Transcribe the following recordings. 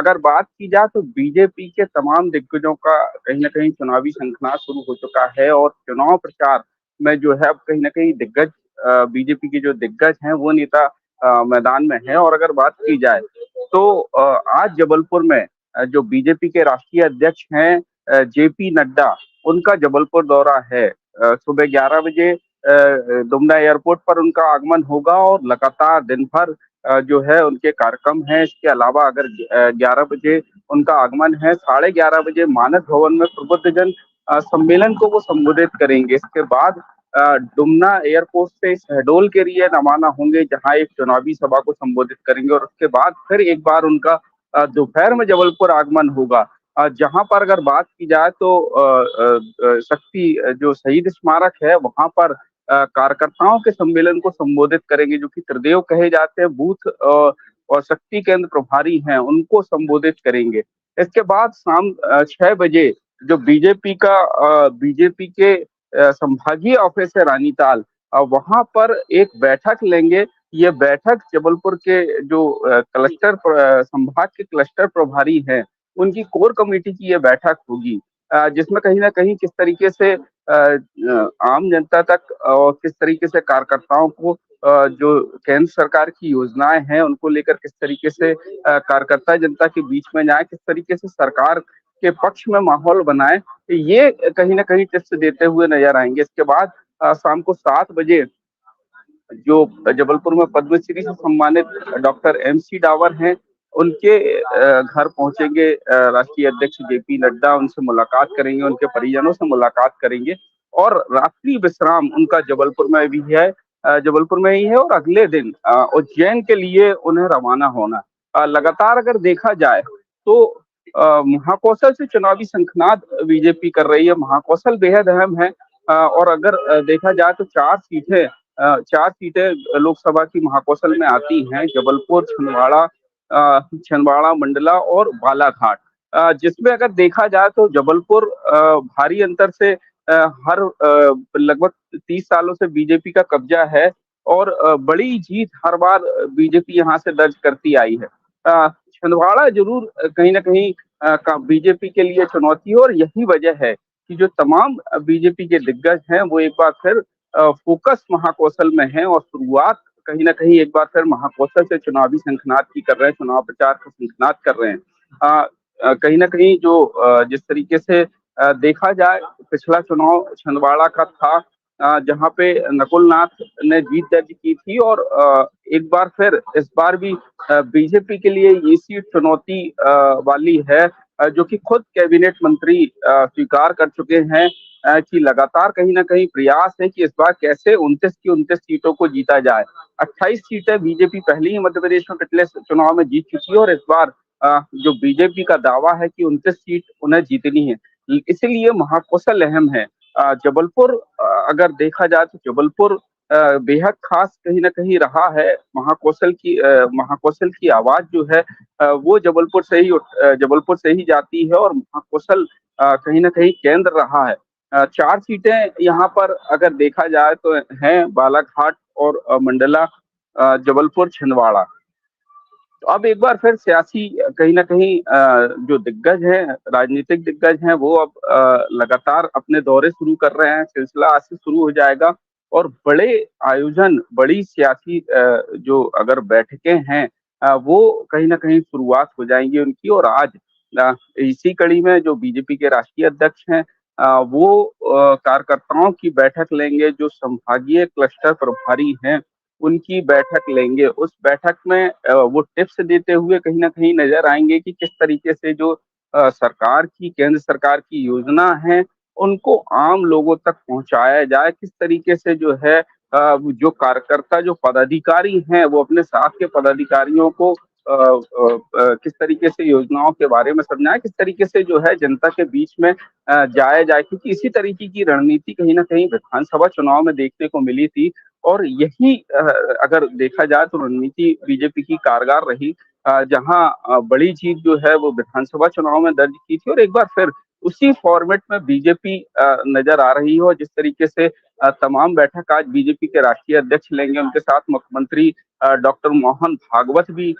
अगर बात की जाए तो बीजेपी के तमाम दिग्गजों का कहीं न कहीं चुनावी शंखनाद शुरू हो चुका है और चुनाव प्रचार में जो है अब कहीं न कहीं दिग्गज बीजेपी के जो दिग्गज हैं वो नेता मैदान में हैं। और अगर बात की जाए तो आज जबलपुर में जो बीजेपी के राष्ट्रीय अध्यक्ष हैं जेपी नड्डा, उनका जबलपुर दौरा है। सुबह 11 बजे डुमना एयरपोर्ट पर उनका आगमन होगा और लगातार दिन भर जो है उनके कार्यक्रम हैं। इसके अलावा अगर 11 बजे उनका आगमन है, 11:30 बजे मानस भवन में प्रबुद्धजन सम्मेलन को वो संबोधित करेंगे। इसके बाद डुमना एयरपोर्ट से शहडोल के लिए रवाना होंगे, जहां एक चुनावी सभा को संबोधित करेंगे और उसके बाद फिर एक बार उनका दोपहर में जबलपुर आगमन होगा। जहां पर अगर बात की जाए तो शक्ति जो शहीद स्मारक है वहां पर कार्यकर्ताओं के सम्मेलन को संबोधित करेंगे, जो कि त्रिदेव कहे जाते हैं, बूथ और शक्ति केंद्र प्रभारी हैं, उनको संबोधित करेंगे। इसके बाद शाम 6 बजे जो बीजेपी के संभागीय ऑफिस है रानीताल, वहां पर एक बैठक लेंगे। ये बैठक जबलपुर के जो संभाग के क्लस्टर प्रभारी हैं, उनकी कोर कमेटी की ये बैठक होगी, जिसमें कहीं ना कहीं किस तरीके से आम जनता तक और किस तरीके से कार्यकर्ताओं को जो केंद्र सरकार की योजनाएं हैं उनको लेकर किस तरीके से कार्यकर्ता जनता के बीच में जाए, किस तरीके से सरकार के पक्ष में माहौल बनाए, ये कहीं ना कहीं टिप्स देते हुए नजर आएंगे। इसके बाद शाम को 7 बजे जो जबलपुर में पद्मश्री से सम्मानित डॉक्टर MC डावर हैं, उनके घर पहुंचेंगे राष्ट्रीय अध्यक्ष जेपी नड्डा, उनसे मुलाकात करेंगे, उनके परिजनों से मुलाकात करेंगे और रात्रि विश्राम उनका जबलपुर में भी है, जबलपुर में ही है और अगले दिन उज्जैन के लिए उन्हें रवाना होना। लगातार अगर देखा जाए तो महाकौशल से चुनावी शंखनाद बीजेपी कर रही है। महाकौशल बेहद अहम है और अगर देखा जाए तो 4 सीटें लोकसभा की महाकौशल में आती हैं, जबलपुर, छिंदवाड़ा, मंडला और बालाघाट। जिसमें अगर देखा जाए तो जबलपुर भारी अंतर से हर लगभग 30 सालों से बीजेपी का कब्जा है और बड़ी जीत हर बार बीजेपी यहाँ से दर्ज करती आई है। छिंदवाड़ा जरूर कहीं ना कहीं बीजेपी के लिए चुनौती है और यही वजह है कि जो तमाम बीजेपी के दिग्गज हैं वो एक बार फिर फोकस महाकौशल में है और शुरुआत कहीं ना कहीं एक बार फिर महाकौशल से चुनावी शंखनाद की कर रहे हैं, चुनाव प्रचार का शंखनाद कर रहे हैं। कहीं ना कहीं जो जिस तरीके से देखा जाए, पिछला चुनाव छिंदवाड़ा का था जहां पे नकुल नाथ ने जीत दर्ज की थी और एक बार फिर इस बार भी बीजेपी के लिए ये सीट चुनौती वाली है, जो कि खुद कैबिनेट मंत्री स्वीकार कर चुके हैं कि लगातार कहीं ना कहीं प्रयास है कि इस बार कैसे 29 की 29 सीटों को जीता जाए। 28 सीटें बीजेपी पहले ही मध्य प्रदेश में पिछले चुनाव में जीत चुकी है और इस बार जो बीजेपी का दावा है कि 29 सीट उन्हें जीतनी है, इसीलिए महाकौशल अहम है। जबलपुर अगर देखा जाए तो जबलपुर बेहद खास कहीं ना कहीं रहा है। महाकौशल की आवाज जो है वो जबलपुर से ही जाती है और महाकौशल कहीं ना कहीं केंद्र रहा है। 4 सीटें यहाँ पर अगर देखा जाए तो हैं बालाघाट और मंडला, जबलपुर, छिंदवाड़ा। तो अब एक बार फिर सियासी कहीं ना कहीं जो दिग्गज हैं, राजनीतिक दिग्गज हैं, वो अब लगातार अपने दौरे शुरू कर रहे हैं। सिलसिला आज से शुरू हो जाएगा और बड़े आयोजन, बड़ी सियासी जो अगर बैठकें हैं वो कहीं ना कहीं शुरुआत हो जाएंगी उनकी। और आज इसी कड़ी में जो बीजेपी के राष्ट्रीय अध्यक्ष हैं वो कार्यकर्ताओं की बैठक लेंगे, जो संभागीय क्लस्टर प्रभारी हैं उनकी बैठक लेंगे। उस बैठक में वो टिप्स देते हुए कहीं ना कहीं नजर आएंगे कि किस तरीके से जो केंद्र सरकार की योजना है उनको आम लोगों तक पहुंचाया जाए, किस तरीके से जो है जो कार्यकर्ता, जो पदाधिकारी हैं वो अपने साथ के पदाधिकारियों को किस तरीके से योजनाओं के बारे में समझाएं, किस तरीके से जो है जनता के बीच में जाया जाए, क्योंकि इसी तरीके की रणनीति कहीं ना कहीं विधानसभा चुनाव में देखने को मिली थी और यही अगर देखा जाए तो रणनीति बीजेपी की कारगर रही, जहां बड़ी जीत जो है वो विधानसभा चुनाव में दर्ज की थी और एक बार फिर उसी फॉर्मेट में बीजेपी नजर आ रही है। और जिस तरीके से तमाम बैठक आज बीजेपी के राष्ट्रीय अध्यक्ष लेंगे, उनके साथ मुख्यमंत्री डॉक्टर मोहन भागवत भी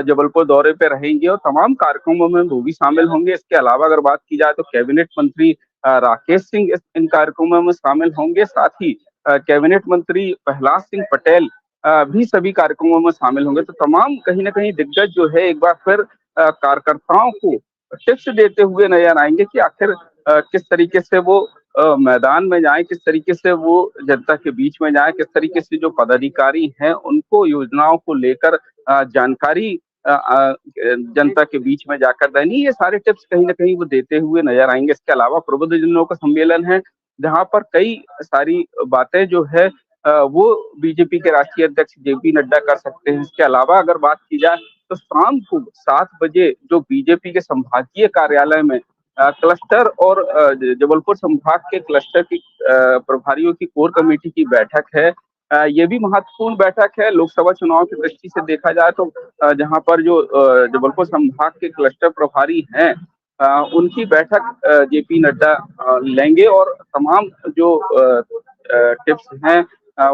जबलपुर दौरे पे रहेंगे और तमाम कार्यक्रमों में वो भी शामिल होंगे। इसके अलावा अगर बात की जाए तो कैबिनेट मंत्री राकेश सिंह इन कार्यक्रमों में शामिल होंगे। साथ ही कैबिनेट मंत्री प्रहलाद सिंह पटेल भी सभी कार्यक्रमों में शामिल होंगे। तो तमाम कहीं ना कहीं दिग्गज जो है एक बार फिर कार्यकर्ताओं को टिप्स देते हुए नजर आएंगे कि आखिर किस तरीके से वो मैदान में जाए, किस तरीके से वो जनता के बीच में जाए, किस तरीके से जो पदाधिकारी हैं उनको योजनाओं को लेकर जानकारी जनता के बीच में जाकर देनी। ये सारे टिप्स कहीं ना कहीं वो देते हुए नजर आएंगे। इसके अलावा प्रबुद्धजनों का सम्मेलन है जहां पर कई सारी बातें जो है वो बीजेपी के राष्ट्रीय अध्यक्ष जेपी नड्डा कर सकते हैं। इसके अलावा अगर बात की जाए तो शाम को 7 बजे जो बीजेपी के संभागीय कार्यालय में क्लस्टर और जबलपुर संभाग के क्लस्टर की प्रभारियों की कोर कमेटी की बैठक है। ये भी महत्वपूर्ण बैठक है लोकसभा चुनाव की दृष्टि से देखा जाए तो जहां पर जो जबलपुर संभाग के क्लस्टर प्रभारी हैं उनकी बैठक जेपी नड्डा लेंगे और तमाम जो टिप्स हैं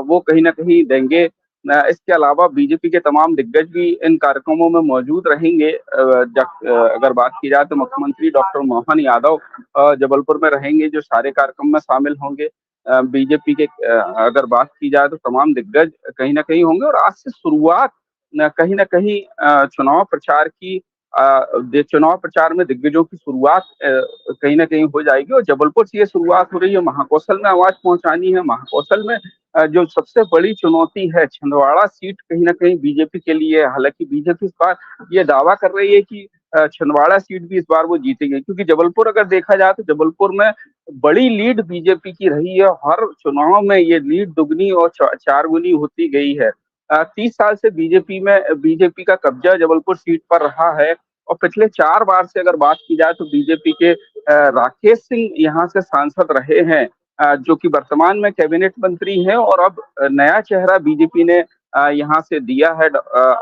वो कहीं ना कहीं देंगे। इसके अलावा बीजेपी के तमाम दिग्गज भी इन कार्यक्रमों में मौजूद रहेंगे। अगर बात की जाए तो मुख्यमंत्री डॉक्टर मोहन यादव जबलपुर में रहेंगे, जो सारे कार्यक्रम में शामिल होंगे। बीजेपी के अगर बात की जाए तो तमाम दिग्गज कहीं ना कहीं होंगे और आज से शुरुआत कहीं ना कहीं चुनाव प्रचार की चुनाव प्रचार में दिग्गजों की शुरुआत कहीं ना कहीं हो जाएगी। और जबलपुर से ये शुरुआत हो रही है, महाकौशल में आवाज पहुंचानी है। महाकौशल में जो सबसे बड़ी चुनौती है छिंदवाड़ा सीट कहीं ना कहीं बीजेपी के लिए। हालांकि बीजेपी इस बार ये दावा कर रही है कि छिंदवाड़ा सीट भी इस बार वो जीतेंगे, क्योंकि जबलपुर अगर देखा जाए तो जबलपुर में बड़ी लीड बीजेपी की रही है। हर चुनाव में ये लीड दुगनी और चार गुनी होती गई है। 30 साल से बीजेपी का कब्जा जबलपुर सीट पर रहा है और पिछले 4 बार से अगर बात की जाए तो बीजेपी के राकेश सिंह यहाँ से सांसद रहे हैं, जो कि वर्तमान में कैबिनेट मंत्री हैं। और अब नया चेहरा बीजेपी ने यहाँ से दिया है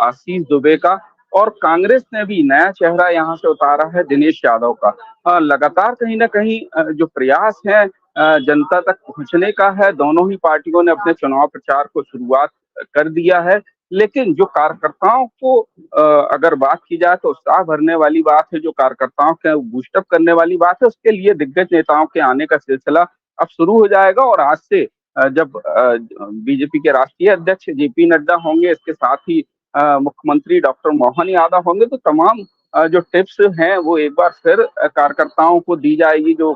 आशीष दुबे का, और कांग्रेस ने भी नया चेहरा यहाँ से उतारा है दिनेश यादव का। लगातार कहीं ना कहीं जो प्रयास है जनता तक पहुंचने का है। दोनों ही पार्टियों ने अपने चुनाव प्रचार को शुरुआत कर दिया है, लेकिन जो कार्यकर्ताओं को अगर बात की जाए तो उत्साह भरने वाली बात है, जो कार्यकर्ताओं के बूस्टअप करने वाली बात है, उसके लिए दिग्गज नेताओं के आने का सिलसिला अब शुरू हो जाएगा। और आज से जब बीजेपी के राष्ट्रीय अध्यक्ष जेपी नड्डा होंगे, इसके साथ ही मुख्यमंत्री डॉक्टर मोहन यादव होंगे, तो तमाम जो टिप्स हैं वो एक बार फिर कार्यकर्ताओं को दी जाएगी। जो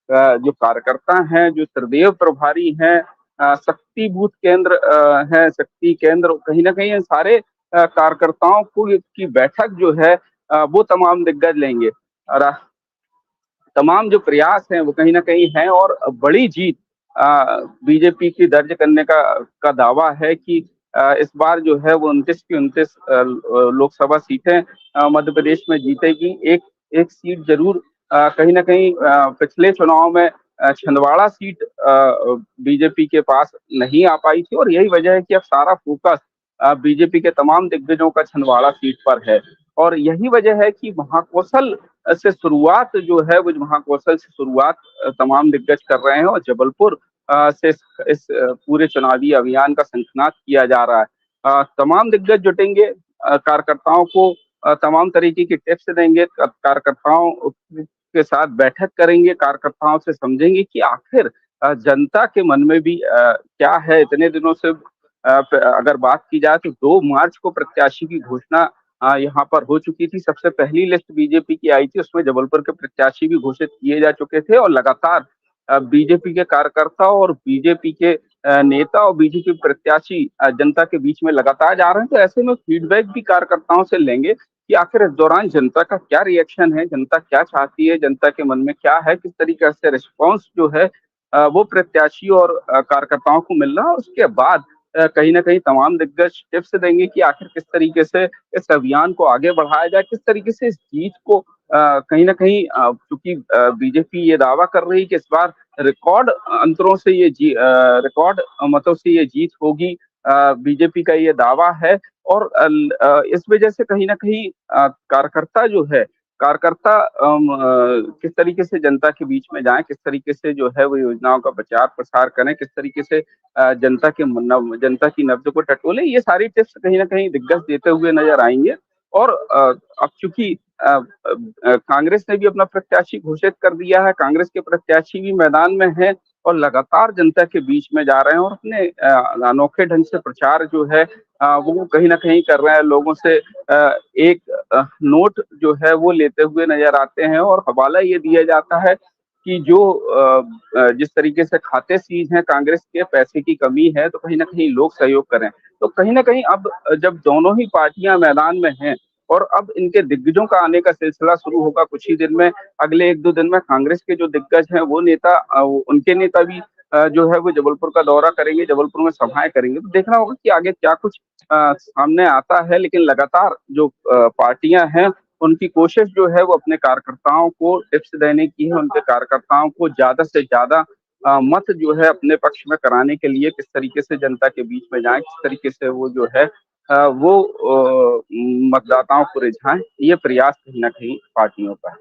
कार्यकर्ता हैं, जो त्रिदेव प्रभारी हैं, शक्ति बूथ केंद्र है, शक्ति केंद्र, कहीं ना कहीं इन सारे कार्यकर्ताओं को की बैठक जो है वो तमाम दिग्गज लेंगे। और तमाम जो प्रयास हैं वो कहीं ना कहीं हैं और बड़ी जीत बीजेपी की दर्ज करने का दावा है कि इस बार जो है वो 29 की 29 लोकसभा सीटें मध्य प्रदेश में जीतेगी। एक एक सीट जरूर कहीं ना कहीं पिछले चुनाव में छिंदवाड़ा सीट बीजेपी के पास नहीं आ पाई थी, और यही वजह है कि अब सारा फोकस बीजेपी के तमाम दिग्गजों का छिंदवाड़ा सीट पर है। और यही वजह है कि महाकौशल से शुरुआत जो है वो महाकौशल से शुरुआत तमाम दिग्गज कर रहे हैं और जबलपुर से इस पूरे चुनावी अभियान का शंखनाद किया जा रहा है। तमाम दिग्गज जुटेंगे, कार्यकर्ताओं को तमाम तरीके की टिप्स देंगे, कार्यकर्ताओं के साथ बैठक करेंगे, कार्यकर्ताओं से समझेंगे कि आखिर जनता के मन में भी क्या है। इतने दिनों से अगर बात की जाए तो 2 मार्च को प्रत्याशी की घोषणा यहाँ पर हो चुकी थी। सबसे पहली लिस्ट बीजेपी की आई थी, उसमें जबलपुर के प्रत्याशी भी घोषित किए जा चुके थे और लगातार बीजेपी के कार्यकर्ता और बीजेपी के नेता और बीजेपी प्रत्याशी जनता के बीच में लगातार जा रहे हैं। तो ऐसे में फीडबैक भी कार्यकर्ताओं से लेंगे कि आखिर इस दौरान जनता का क्या रिएक्शन है, जनता क्या चाहती है, जनता के मन में क्या है, किस तरीके से रिस्पॉन्स जो है वो प्रत्याशी और कार्यकर्ताओं को मिल रहा है। उसके बाद कहीं ना कहीं तमाम दिग्गज टिप्स देंगे कि आखिर किस तरीके से इस अभियान को आगे बढ़ाया जाए, किस तरीके से इस जीत को कहीं ना कहीं क्योंकि बीजेपी ये दावा कर रही है कि इस बार रिकॉर्ड अंतरों से रिकॉर्ड मतों से ये जीत होगी, बीजेपी का ये दावा है। और इस वजह से कहीं ना कहीं कार्यकर्ता जो है कार्यकर्ता किस तरीके से जनता के बीच में जाएँ, किस तरीके से जो है वो योजनाओं का प्रचार-प्रसार करें, किस तरीके से जनता की नब्ज़ को टटोलें, ये सारी टिप्स कहीं न कहीं दिग्गज देते हुए नज़र आएँगे। और अब चूँकि कांग्रेस ने भी अपना प्रत्याशी घोषित कर दिया है, कांग्रेस के प्रत्याशी भी मैदान में हैं और लगातार जनता के बीच में जा रहे हैं और अपने अनोखे ढंग से प्रचार जो है वो कहीं न कहीं कर रहे हैं। लोगों से एक नोट जो है वो लेते हुए नज़र आते हैं और हवाला ये दिया जाता है कि जो जिस तरीके से खाते सीज हैं कांग्रेस के, पैसे की कमी है, तो कहीं न कहीं लोग सहयोग करें। तो कहीं न कहीं अब जब दोनों ही पार्टियाँ मैदान में हैं और अब इनके दिग्गजों का आने का सिलसिला शुरू होगा कुछ ही दिन में, अगले 1-2 दिन में कांग्रेस के जो दिग्गज हैं वो नेता उनके नेता भी जो है वो जबलपुर का दौरा करेंगे, जबलपुर में सभाएँ करेंगे। तो देखना होगा कि आगे क्या कुछ सामने आता है, लेकिन लगातार जो पार्टियाँ हैं, उनकी कोशिश जो है वो अपने कार्यकर्ताओं को टिप्स देने की है, उनके कार्यकर्ताओं को ज़्यादा से ज़्यादा मत जो है अपने पक्ष में कराने के लिए किस तरीके से जनता के बीच में जाएँ, किस तरीके से वो जो है वो मतदाताओं को रिझाएँ, ये प्रयास कहीं न कहीं पार्टियों का है।